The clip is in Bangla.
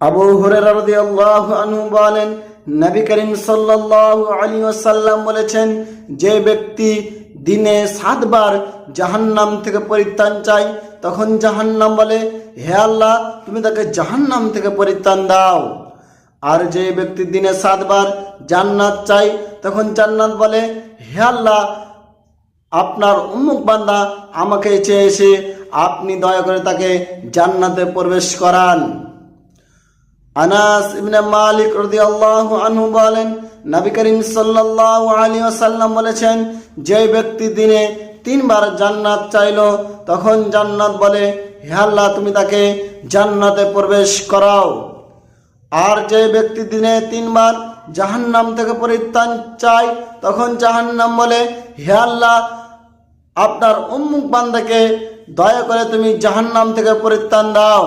আবু হুরায়রা রাদিয়াল্লাহু আনহু বলেন, নবী করিম সাল্লাল্লাহু আলাইহি ওয়াসাল্লাম বলেছেন, যে ব্যক্তি দিনে 7 বার জাহান্নাম থেকে পরিত্রাণ চায়, তখন জাহান্নাম বলে, হে আল্লাহ, তুমি তাকে জাহান্নাম থেকে পরিত্রাণ দাও। আর যে ব্যক্তি দিনে 7 বার জান্নাত চায়, তখন জান্নাত বলে, হে আল্লাহ, আপনার উম্মুক বান্দা আমাকে চেয়েছে, আপনি দয়া করে তাকে জান্নাতে প্রবেশ করান। আনাস ইবনে মালিক রাদিয়াল্লাহু আনহু বলেন, নবী করিম সাল্লাল্লাহু আলাইহি ওয়াসাল্লাম বলেছেন, যে ব্যক্তি দিনে 3 বার জান্নাত চাইলো, তখন জান্নাত বলে, হে আল্লাহ, তুমি তাকে জান্নাতে প্রবেশ করাও। আর যে ব্যক্তি দিনে 3 বার জাহান্নাম থেকে পরিত্রাণ চায়, তখন জাহান্নাম বলে, হে আল্লাহ, আপনার উম্মুক বান্দাকে দয়া করে তুমি জাহান্নাম থেকে পরিত্রাণ দাও।